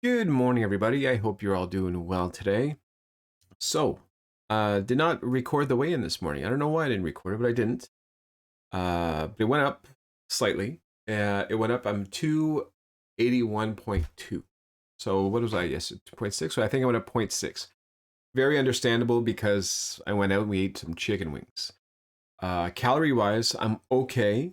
Good morning, everybody. I hope you're all doing well today. So, did not record the weigh-in this morning. I don't know why I didn't record it, but I didn't. But it went up slightly. It went up. I'm 281.2. So what was I? Yes, 2.6. So I think I went up point 0.6. Very understandable because I went out and we ate some chicken wings. Calorie wise, I'm okay.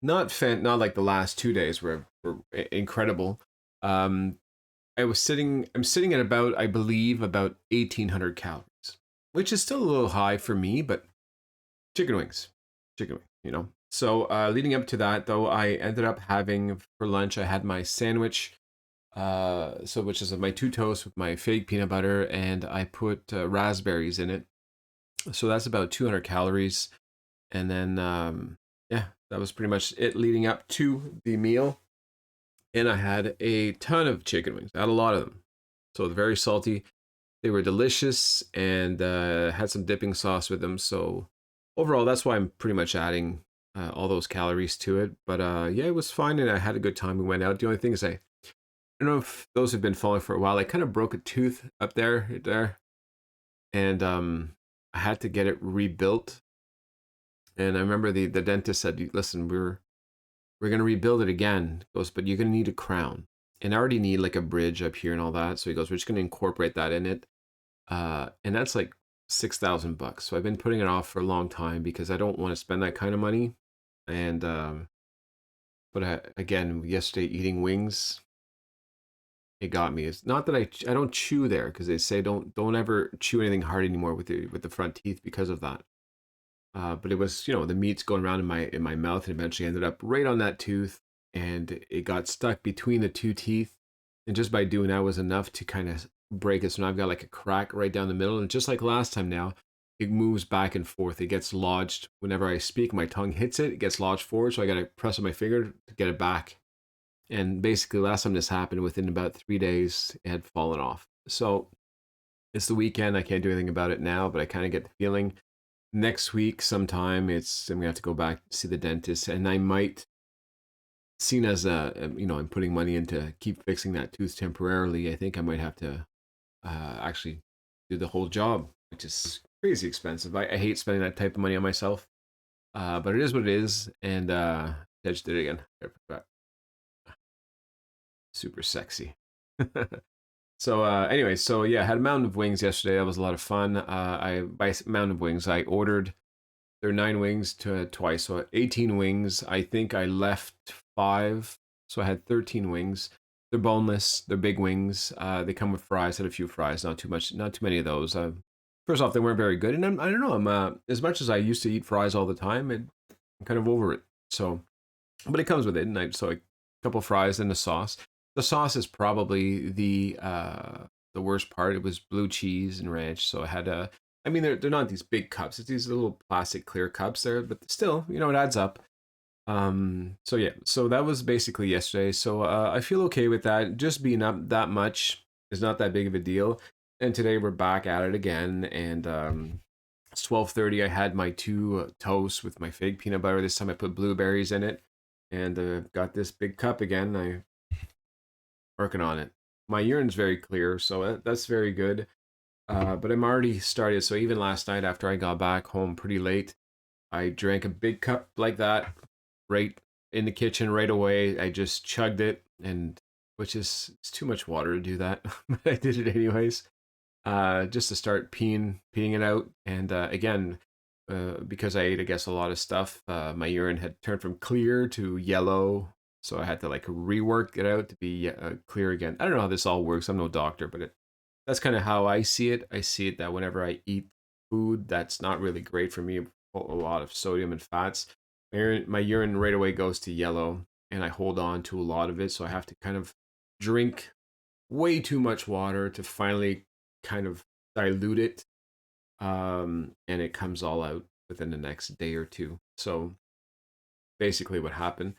Not like the last 2 days were incredible. Um, I'm sitting at about, I believe, about 1,800 calories, which is still a little high for me, but chicken wings, chicken wing. So leading up to that, though, I ended up having for lunch, I had my sandwich, which is my two toasts with my fake peanut butter, and I put raspberries in it. So that's about 200 calories. And then, yeah, that was pretty much it leading up to the meal. And I had a ton of chicken wings. I had a lot of them. So very salty. They were delicious and had some dipping sauce with them. So overall, that's why I'm pretty much adding all those calories to it. But yeah, it was fine and I had a good time. We went out. The only thing is I don't know if those have been following for a while. I kind of broke a tooth up there, and I had to get it rebuilt. And I remember the dentist said, "Listen, we're gonna rebuild it again." He goes, "But you're gonna need a crown, and I already need like a bridge up here and all that." So he goes, "We're just gonna incorporate that in it." And that's like $6,000. So I've been putting it off for a long time because I don't want to spend that kind of money. And again, yesterday eating wings, it got me. It's not that I don't chew there because they say don't ever chew anything hard anymore with the front teeth because of that. But it was the meat's going around in my mouth and eventually ended up right on that tooth, and it got stuck between the two teeth, and just by doing that was enough to kind of break it. So now I've got like a crack right down the middle, and just like last time now, it moves back and forth. It gets lodged whenever I speak. My tongue hits it. It gets lodged forward, so I got to press on my finger to get it back. And basically, last time this happened, within about 3 days, it had fallen off. So it's the weekend. I can't do anything about it now, but I kind of get the feeling next week sometime I'm gonna have to go back to see the dentist, and I might, seen as I'm putting money in to keep fixing that tooth temporarily. I think I might have to actually do the whole job, which is crazy expensive. I hate spending that type of money on myself, but it is what it is. And I just did it again. Super sexy. So anyway, so yeah, I had a mountain of wings yesterday. That was a lot of fun. I by mountain of wings, I ordered their 9 wings to twice, so 18 wings. I think I left 5, so I had 13 wings. They're boneless. They're big wings. They come with fries. Had a few fries, not too much, not too many of those. First off, they weren't very good, and I don't know. I'm as much as I used to eat fries all the time, I'm kind of over it. So, but it comes with it, and so a couple fries and the sauce. The sauce is probably the worst part. It was blue cheese and ranch, so I had a. I mean, they're not these big cups. It's these little plastic clear cups there, but still, it adds up. So yeah, so that was basically yesterday. So I feel okay with that. Just being up that much is not that big of a deal. And today we're back at it again, and it's 12:30. I had my two toasts with my fake peanut butter. This time I put blueberries in it, and got this big cup again. I working on it. My urine's very clear, so that's very good. But I'm already started. So even last night after I got back home pretty late, I drank a big cup like that right in the kitchen right away. I just chugged it, and which is it's too much water to do that, but I did it anyways. Just to start peeing it out, and again, because I ate, I guess, a lot of stuff, my urine had turned from clear to yellow, so I had to like rework it out to be clear again. I don't know how this all works. I'm no doctor, but that's kind of how I see it. I see it that whenever I eat food that's not really great for me, a lot of sodium and fats, my urine right away goes to yellow, and I hold on to a lot of it. So I have to kind of drink way too much water to finally kind of dilute it, and it comes all out within the next day or two. So basically, what happened.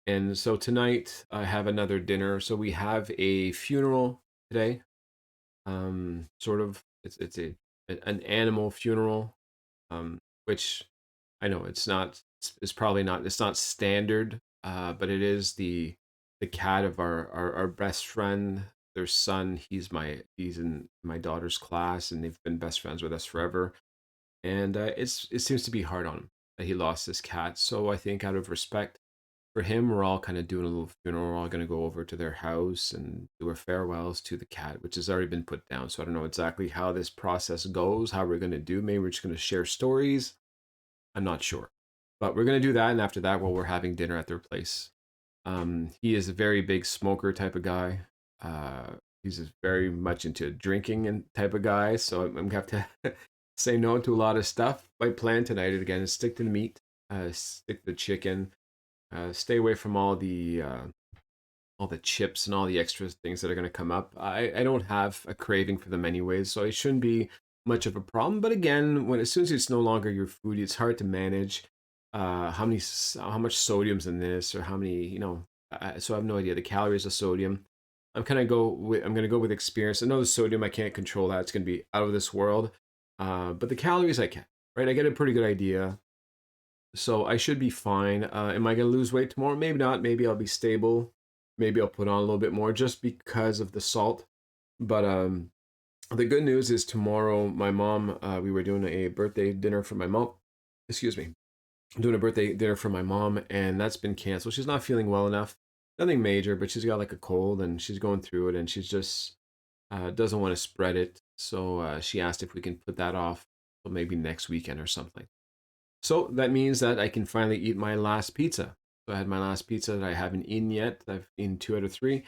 And so tonight I have another dinner. So we have a funeral today. Sort of. It's an animal funeral, which I know it's not. It's probably not. It's not standard, but it is the cat of our best friend, their son. He's in my daughter's class, and they've been best friends with us forever. And it seems to be hard on him that he lost his cat. So I think out of respect for him, we're all kind of doing a little funeral. We're all going to go over to their house and do our farewells to the cat, which has already been put down. So I don't know exactly how this process goes, how we're going to do. Maybe we're just going to share stories. I'm not sure. But we're going to do that. And after that, well, we're having dinner at their place. He is a very big smoker type of guy. Uh, he's just very much into drinking and type of guy. So I'm going to have to say no to a lot of stuff. My plan tonight again is stick to the meat, stick to the chicken, stay away from all the chips and all the extra things that are going to come up. I don't have a craving for them anyways, so it shouldn't be much of a problem. But again, when as soon as it's no longer your food, it's hard to manage how much sodium's in this or how many so I have no idea the calories of sodium. I'm gonna go with experience. I know the sodium I can't control that; it's gonna be out of this world. But the calories I can, right? I get a pretty good idea, so I should be fine. Am I gonna lose weight tomorrow? Maybe not. Maybe I'll be stable. Maybe I'll put on a little bit more just because of the salt. But the good news is tomorrow, my mom, we were doing a birthday dinner for my mom. Excuse me, doing a birthday dinner for my mom, and that's been canceled. She's not feeling well enough. Nothing major, but she's got like a cold, and she's going through it, and she's just doesn't want to spread it. So she asked if we can put that off, so maybe next weekend or something. So that means that I can finally eat my last pizza. So I had my last pizza that I haven't eaten yet. I've eaten two out of three.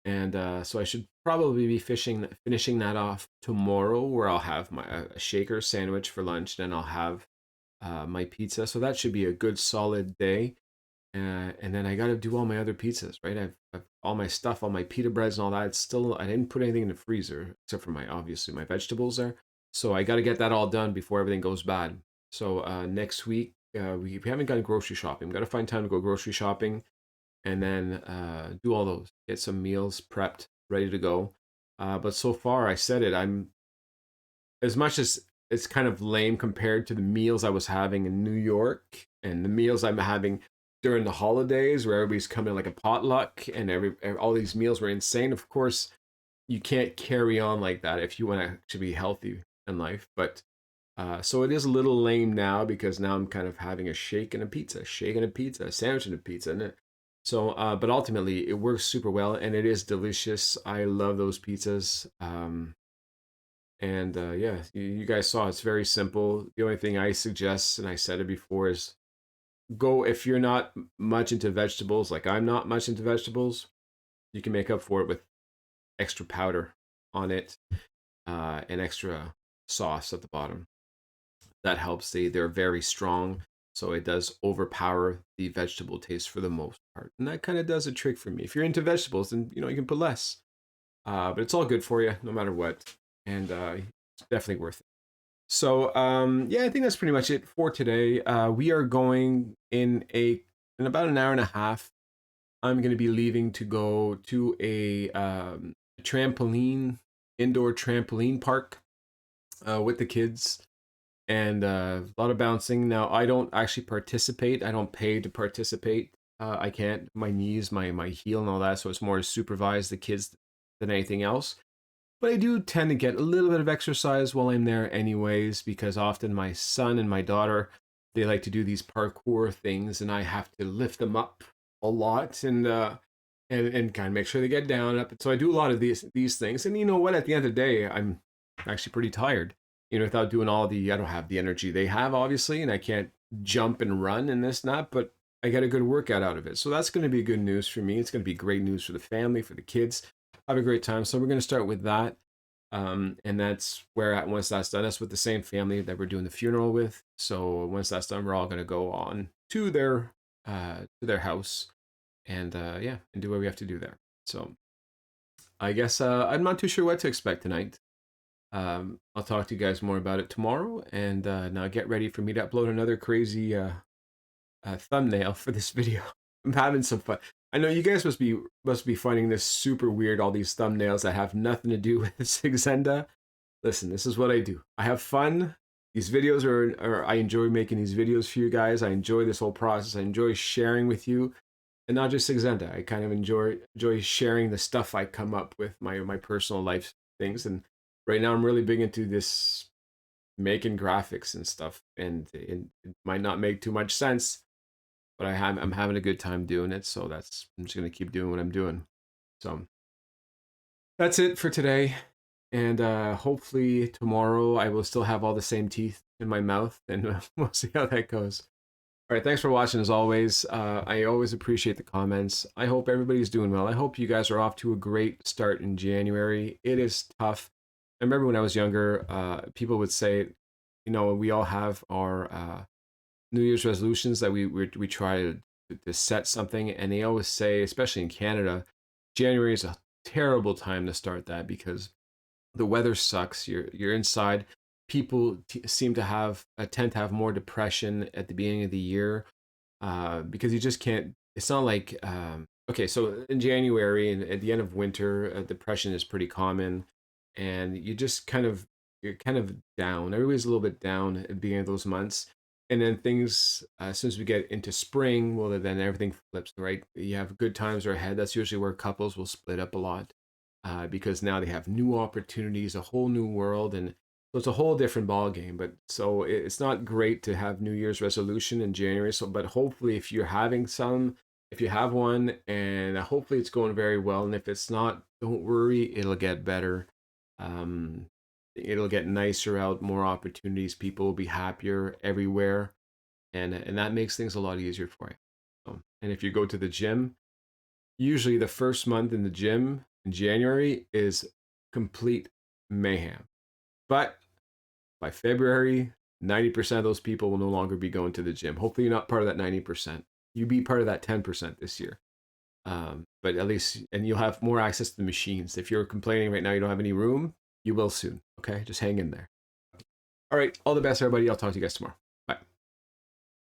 And so I should probably be finishing that off tomorrow, where I'll have my a shaker sandwich for lunch. Then I'll have my pizza. So that should be a good solid day. And then I got to do all my other pizzas, right? I've all my stuff, all my pita breads and all that. It's still, I didn't put anything in the freezer except for obviously my vegetables there. So I got to get that all done before everything goes bad. So next week, we haven't gone grocery shopping. We got to find time to go grocery shopping and then do all those, get some meals prepped, ready to go. But so far, I said it, I'm, as much as it's kind of lame compared to the meals I was having in New York and the meals I'm having during the holidays where everybody's coming like a potluck and all these meals were insane. Of course, you can't carry on like that if you want to be healthy in life. But so it is a little lame now because now I'm kind of having a shake and a pizza, a sandwich and a pizza. So, but ultimately, it works super well and it is delicious. I love those pizzas. And yeah, you guys saw it's very simple. The only thing I suggest, and I said it before, is go if you're not much into vegetables, like I'm not much into vegetables, you can make up for it with extra powder on it and extra sauce at the bottom. That helps. They're very strong, so it does overpower the vegetable taste for the most part, and that kind of does a trick for me. If you're into vegetables, then you can put less, but it's all good for you no matter what, and it's definitely worth it. So yeah, I think that's pretty much it for today. We are going in about an hour and a half. I'm going to be leaving to go to a trampoline indoor trampoline park with the kids and a lot of bouncing. Now I don't actually participate. I don't pay to participate. I can't. My knees, my heel, and all that. So it's more to supervise the kids than anything else. But I do tend to get a little bit of exercise while I'm there, anyways, because often my son and my daughter they like to do these parkour things, and I have to lift them up a lot and kind of make sure they get down up. So I do a lot of these things, and you know what? At the end of the day, I'm actually pretty tired. Without doing I don't have the energy they have, obviously, and I can't jump and run and this and that, but I get a good workout out of it. So that's going to be good news for me. It's going to be great news for the family, for the kids. Have a great time. So we're going to start with that. And that's where once that's done, that's with the same family that we're doing the funeral with. So once that's done, we're all going to go on to their house and yeah, and do what we have to do there. So I guess I'm not too sure what to expect tonight. I'll talk to you guys more about it tomorrow, and now get ready for me to upload another crazy thumbnail for this video. I'm having some fun. I know you guys must be finding this super weird. All these thumbnails that have nothing to do with Saxenda. Listen, this is what I do. I have fun. These videos are I enjoy making these videos for you guys. I enjoy this whole process. I enjoy sharing with you. and not just Saxenda. I kind of enjoy sharing the stuff I come up with, my personal life things. And right now I'm really big into this making graphics and stuff, and it might not make too much sense, but I'm having a good time doing it. So I'm just gonna keep doing what I'm doing. So that's it for today. And hopefully tomorrow I will still have all the same teeth in my mouth, and we'll see how that goes. All right, thanks for watching as always. I always appreciate the comments. I hope everybody's doing well. I hope you guys are off to a great start in January. It is tough. I remember when I was younger, people would say, we all have our New Year's resolutions that we try to set something, and they always say, especially in Canada, January is a terrible time to start that because the weather sucks. You're inside. People seem to tend to have more depression at the beginning of the year, because you just can't. It's not like okay. So in January and at the end of winter, depression is pretty common, and you're kind of down. Everybody's a little bit down at the beginning of those months, and then things as soon as we get into spring, well, then everything flips. Right, you have good times are ahead. That's usually where couples will split up a lot, because now they have new opportunities, a whole new world, and so it's a whole different ball game. But so it's not great to have New Year's resolution in January. So, but hopefully, if you're having some, if you have one, and hopefully it's going very well, and if it's not, don't worry, it'll get better. Um, it'll get nicer out, more opportunities. People will be happier everywhere, and that makes things a lot easier for you. And if you go to the gym, usually the first month in the gym in January is complete mayhem. But by February, 90% of those people will no longer be going to the gym. Hopefully, you're not part of that 90%. You be part of that 10% this year. But at least, and you'll have more access to the machines. If you're complaining right now you don't have any room, you will soon. Okay, just hang in there. All right, all the best, everybody. I'll talk to you guys tomorrow.